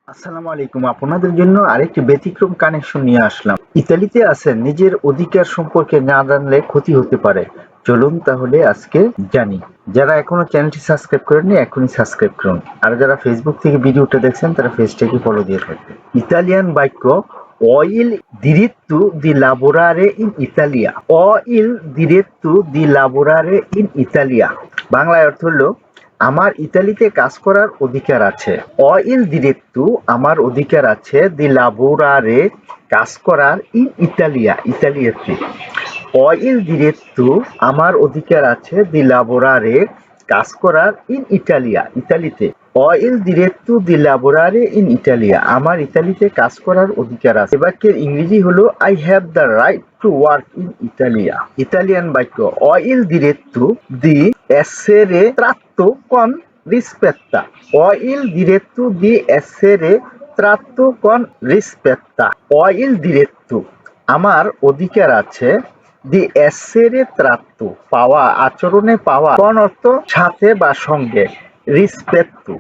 আসসালামু আলাইকুম। আপনাদের জন্য আরেকটি ব্যতিক্রম কানেকশন নিয়ে আসলাম। ইতালিতে আছেন, নিজের অধিকার সম্পর্কে না জানলে ক্ষতি হতে পারে। চলুন তাহলে আজকে জানি। যারা এখনো চ্যানেলটি সাবস্ক্রাইব করেননি এখনই সাবস্ক্রাইব করুন। আর যারা ফেসবুক থেকে ভিডিওটা দেখছেন তারা পেজটাকে ফলো দিয়ে থাকবেন। ইতালিয়ান বাক্য "Ho il diritto di lavorare in Italia"। "Ho il diritto di lavorare in Italia" বাংলায় অর্থ হলো আমার ইতালিতে কাজ করার অধিকার আছে। "Ho il diritto" আমার অধিকার আছে, "di lavorare" কাজ করার, "in Italia" ইতালিতে। "Ho il diritto" আমার অধিকার আছে, "di lavorare" কাজ করার, "in Italia" ইতালিতে। "Ho il diritto di lavorare in Italia" আমার ইতালিতে কাজ করার অধিকার আছে। এ বাক্যের ইংরেজি হলো "I have the right to work in Italia" Italian বাক্য "Ho il diritto di essere tratto con rispetto" "Ho il diritto di essere tratto con rispetto" "Ho il diritto" আমার অধিকার আছে, "di essere tratto" পাওয়া, আচরণে পাওয়া, "con" অর্থ সাথে বা সঙ্গে, "rispetto"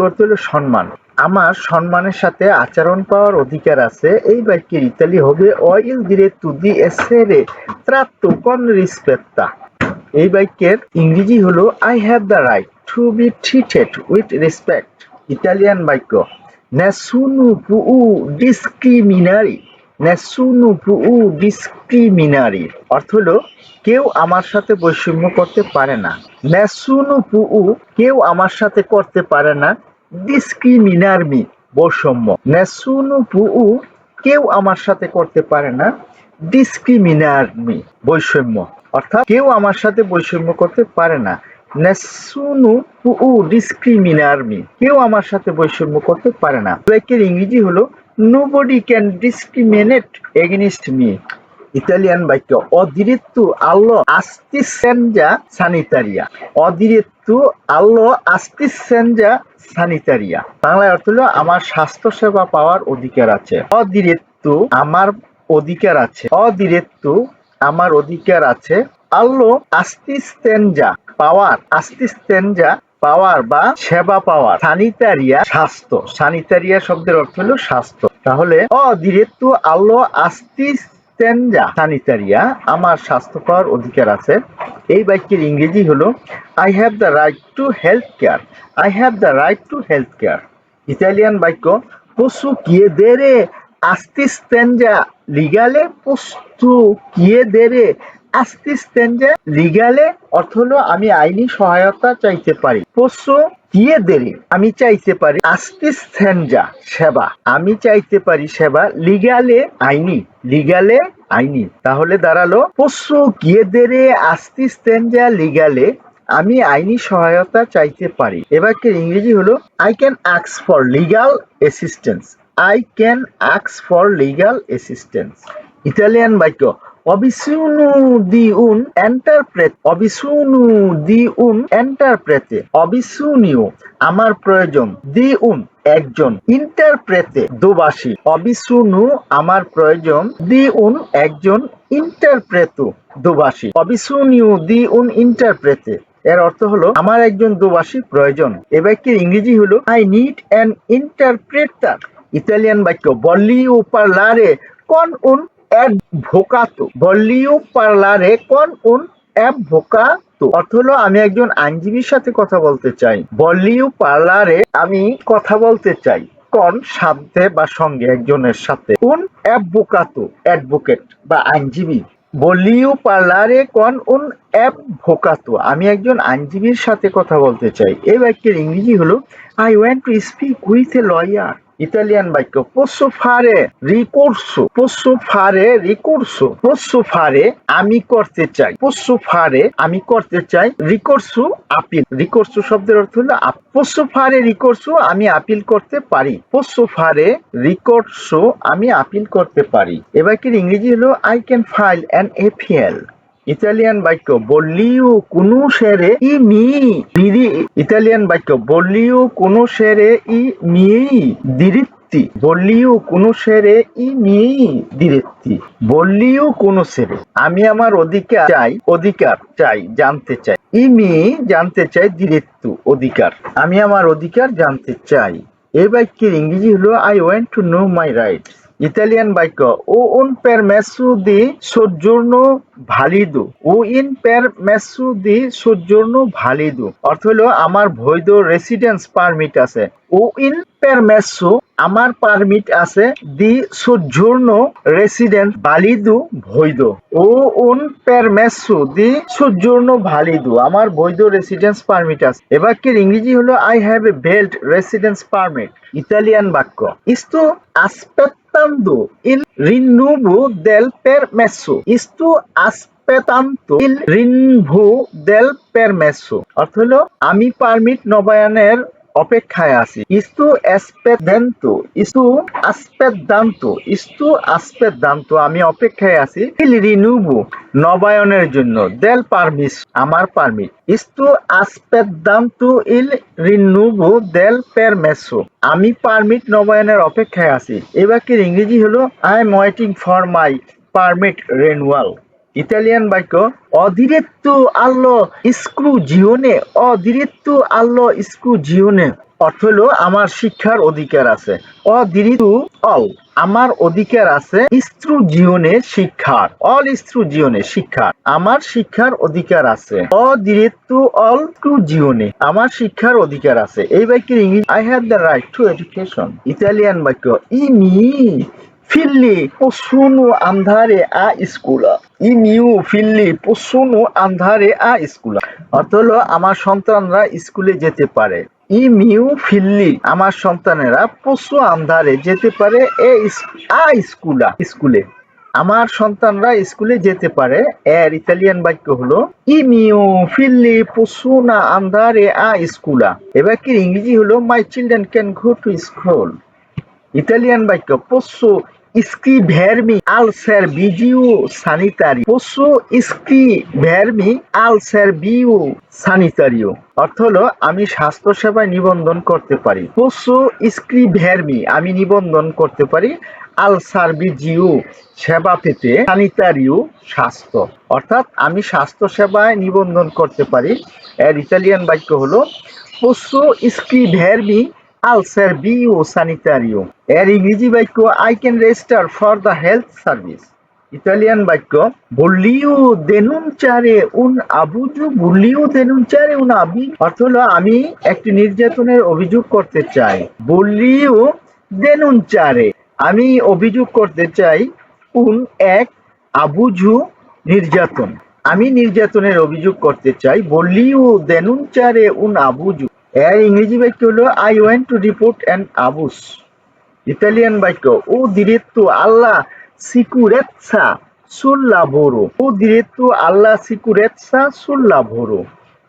অর্থ হলো সম্মান, আমার সম্মানের সাথে আচরণ পাওয়ার অধিকার আছে। এই বাক্যের ইতালি হবে "Ho il diritto di essere tratto con rispetto" এই বাক্যের ইংরেজি হলো "I have the right to be treated with respect" Italian বাক্য "Nessuno può discriminare" "Nessuno può discriminare" অর্থ হলো কেউ আমার সাথে বৈষম্য করতে পারে না। "Nessuno può" কেউ আমার সাথে করতে পারে না, "discriminarmi" বৈষম্য। "Nessuno può" কেউ আমার সাথে করতে পারে না, "discriminarmi" বৈষম্য। অর্থাৎ কেউ আমার সাথে বৈষম্য করতে পারে না। "Nessuno può discriminarmi" কেউ আমার সাথে বৈষম্য করতে পারে না। বাক্যের ইংরেজি হলো "Nobody can discriminate against me" Italian বাক্য "Ho diritto all'assistenza sanitaria" "Ho diritto all'assistenza sanitaria" বাংলায় অর্থ হলো আমার স্বাস্থ্য সেবা পাওয়ার অধিকার আছে। "Ho diritto" আমার অধিকার আছে, "Ho diritto" আমার অধিকার আছে, "all'assistenza" পাওয়ার, "assistenza" পাওয়ার বা সেবা পাওয়ার, "sanitaria" স্বাস্থ্য, "sanitaria" শব্দের অর্থ হলো স্বাস্থ্য। তাহলে "Ho diritto all'assistenza sanitaria" আমার স্বাস্থ্য পাওয়ার অধিকার আছে। এই বাক্যের ইংরেজি হলো "I have the right to health care" "I have the right to health care" Italian বাক্য "Posso chiedere assistenza legale" "Posso chiedere assistenza legale" অর্থ হলো আমি আইনি সহায়তা চাইতে পারি। "Posso chiedere" আমি চাইতে পারি, "assistenza" সেবা, আমি চাইতে পারি সেবা, "legale" আইনি, "legale" আইনি। তাহলে দাঁড়ালো "Posso chiedere assistenza legale" আমি আইনি সহায়তা চাইতে পারি। এ বাক্যের ইংরেজি হলো "I can ask for legal assistance" "I can ask for legal assistance" Italian বাক্য "Ho bisogno di un interprete" "Ho bisogno di un interprete" "Ho bisogno" আমার প্রয়োজন, "di un" একজন, "interprete" দোভাষী। "Ho bisogno" আমার প্রয়োজন, "di un" একজন, "interpreto" দোভাষী। "Ho bisogno di un interprete" এর অর্থ হলো আমার একজন দোভাষী প্রয়োজন। এ বাক্যের ইংরেজি হলো "I need an interpreter" Italian বাক্য "Voglio parlare con un avvocato" "Voglio parlare con un avvocato" অর্থ হলো আমি একজন আইনজীবীর সাথে কথা বলতে চাই। "Voglio parlare" আমি কথা বলতে চাই, "con" সাথে বা সঙ্গে, একজনের সাথে, "un avvocato" অ্যাডভোকেট বা আইনজীবী। "Voglio parlare con un avvocato" আমি একজন আইনজীবীর সাথে কথা বলতে চাই। এই বাক্যের ইংরেজি হলো "I want to speak with a lawyer" Italian বাক্য "Posso fare ricorso" "Posso fare ricorso" "Posso fare" আমি করতে চাই, "Posso fare" আমি করতে চাই, "ricorso" আপিল, "ricorso" শব্দের অর্থ হলো "Posso fare ricorso" আমি আপিল করতে পারি, "Posso fare ricorso" আমি আপিল করতে পারি। এ বাক্যের ইংরেজি হলো "I can file an appeal" Italian বাক্য "Voglio conoscere i miei" Italian বাক্য "Voglio conoscere i miei diritti" "Voglio conoscere i miei diritti" "Voglio conoscere" আমি আমার অধিকার চাই, অধিকার চাই, জানতে চাই, "i miei" জানতে চাই, "diritti" অধিকার, আমি আমার অধিকার জানতে চাই। এই বাক্যের ইংরেজি হলো I want to know my rights. Italian বাক্য ও un permesso di soggiorno valido। ও ইন permesso di soggiorno valido অর্থ হলো আমার বৈধ রেসিডেন্স পারমিট আছে। ও ইন permesso আমার পারমিট আছে, দি soggiorno রেসিডেন্স valido বৈধ। ও un permesso di soggiorno valido আমার বৈধ রেসিডেন্স পারমিট আছে। এ বাক্যের ইংরেজি হলো I have a valid residence permit. Italian বাক্য sto aspettando il rinnovo del permesso। sto aspettando il rinnovo del permesso অর্থ হলো আমি পারমিট নবায়নের অপেক্ষায় আছি। sto aspettando আমি অপেক্ষায় আছি il rinnovo নবায়নের জন্য del permesso আমার permit. sto aspettando il rinnovo del permesso আমি পারমিট নবায়নের অপেক্ষায় আছি। এই বাক্যের ইংরেজি হলো I am waiting for my permit renewal. Italian বাক্য অদিরেত্তো আল্লো ইস্ক্রুজিওনে। অদিরেত্তো আল্লো ইস্ক্রুজিওনে অর্থ হলো আমার শিক্ষার অধিকার আছে। অদিরিতু অল আমার অধিকার আছে ইস্ত্রুজিওনে শিক্ষার। অল ইস্ত্রুজিওনে শিক্ষার আমার শিক্ষার অধিকার আছে। অদিরিতু অল ইস্ত্রুজিওনে আমার শিক্ষার অধিকার আছে। এই বাক্যের ইংরেজি I have the right two education. Italian বাক্য ইমি figli possono andare a scuola। i miei figli possono andare a scuola অর্থ হলো আমার সন্তানরা স্কুলে যেতে পারে। ই মিউ ফিল্লি আমার সন্তানেরা পশু আন্ধারে যেতে পারে স্কুলে আমার সন্তানরা স্কুলে যেতে পারে। এর ইতালিয়ান বাক্য হলো ই মিউ ফিল্লি পশু না আন্ধারে স্কুলা। এ বাক্যের ইংরেজি হলো my children can go to school. Italian বাক্য পশু scrivermi al servizio sanitario। posso iscrivermi al servizio sanitario অর্থ হলো আমি স্বাস্থ্য সেবায় নিবন্ধন করতে পারি। posso iscrivermi আমি নিবন্ধন করতে পারি al servizio সেবা পেতে, sanitario স্বাস্থ্য অর্থাৎ আমি স্বাস্থ্য সেবায় নিবন্ধন করতে পারি। এর ইতালিয়ান বাক্য হলো posso iscrivermi al servizio sanitario। এর ইংরেজি বাক্য I can register for the health service. Italian বাক্য voglio denunciare un abuso। voglio denunciare un abuso অর্থ হলো আমি একটি নির্যাতনের অভিযোগ করতে চাই। voglio denunciare আমি অভিযোগ করতে চাই এক abuso নির্যাতন আমি নির্যাতনের অভিযোগ করতে চাই। voglio denunciare un abuso এর ইংরেজি বাক্য হলো I want to report an abuse. Italian বাক্য ও diritto alla sicurezza sul lavoro। ও diritto alla sicurezza sul lavoro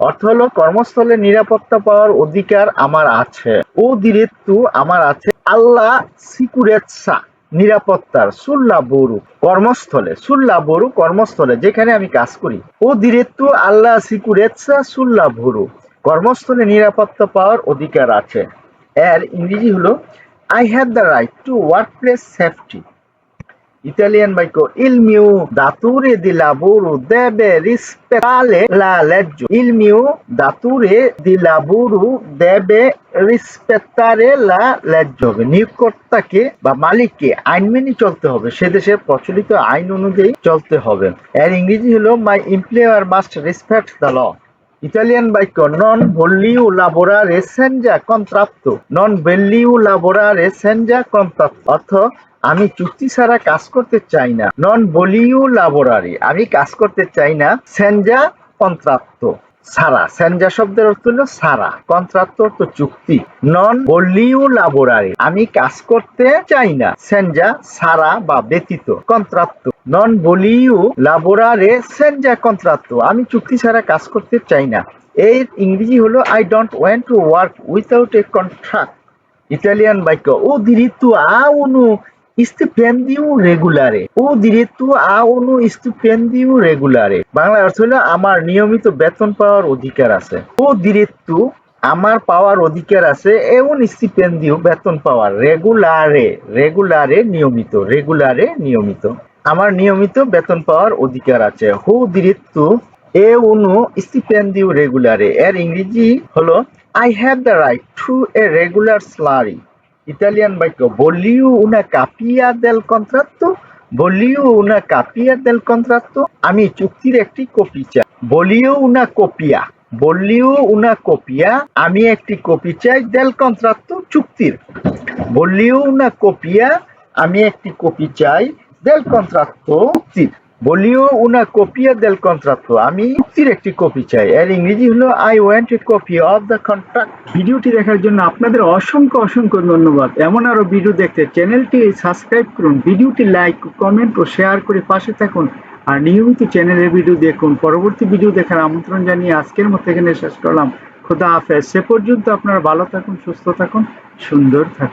অর্থ হলো কর্মস্থলে নিরাপত্তা পাওয়ার অধিকার আমার আছে। ও diritto আমার আছে alla sicurezza নিরাপত্তার sul lavoro কর্মস্থলে sul lavoro কর্মস্থলে যেখানে আমি কাজ করি। ও diritto alla sicurezza sul lavoro কর্মস্থলে নিরাপত্তা পাওয়ার অধিকার আছে। এর ইংরেজি হলো I have the right two workplace safety. Italian বাক্য il mio datore di lavoro deve rispettare la legge। il mio datore di lavoro deve rispettare la legge নিয়োগকর্তাকে বা মালিককে আইন মেনে চলতে হবে, সে দেশের প্রচলিত আইন অনুযায়ী চলতে হবে। এর ইংরেজি হলো my employer must respect the law. Italian বাক্য non voglio lavorare senza contratto। non voglio lavorare senza contratto অর্থ আমি চুক্তি ছাড়া কাজ করতে চাই না। non voglio lavorare আমি কাজ করতে চাই না senza contratto ছাড়া। senza শব্দের অর্থ হলো ছাড়া, contratto অর্থ চুক্তি। non voglio lavorare আমি কাজ করতে চাই না senza ছাড়া বা ব্যতীত, contratto non voglio lavorare senza contratto আমি চুক্তি ছাড়া কাজ করতে চাই না। এর ইংরেজি হলো I don't want to work without A contract. Italian বাক্য ও diritto a uno stipendio regolare। O diritto a uno stipendio regolare Bangla অর্থ হলো আমার নিয়মিত বেতন পাওয়ার অধিকার আছে। ও diritto আমার পাওয়ার অধিকার আছে un stipendio বেতন পাওয়ার, রেগুলারে নিয়মিত আমার নিয়মিত বেতন পাওয়ার অধিকার আছে। হু diritto a uno stipendio regolare এর ইংরেজি হলো I have the right two a regular salary. Italian বাক্য voglio una copia del contratto, voglio una copia del contratto, আমি চুক্তির একটি কপি চাই। voglio una copia, voglio una copia, আমি একটি কপি চাই del contratto, চুক্তির। voglio una copia, আমি একটি কপি চাই del contratto, চুক্তির। voglio una copia del contratto, আমি চুক্তির একটি কপি চাই। এর ইংরেজি হলো I want a copy of the contract। ভিডিওটি দেখার জন্য আপনাদের অসংখ্য অসংখ্য ধন্যবাদ। এমন আরো ভিডিও দেখতে চ্যানেলটি সাবস্ক্রাইব করুন, ভিডিওটি লাইক, কমেন্ট ও শেয়ার করে পাশে থাকুন আর নিয়মিত চ্যানেলের ভিডিও দেখুন। পরবর্তী ভিডিও দেখার আমন্ত্রণ জানিয়ে আজকের মতো এখানে শেষ করলাম। খোদা হাফেজ। সে পর্যন্ত আপনারা ভালো থাকুন, সুস্থ থাকুন, সুন্দর থাকুন।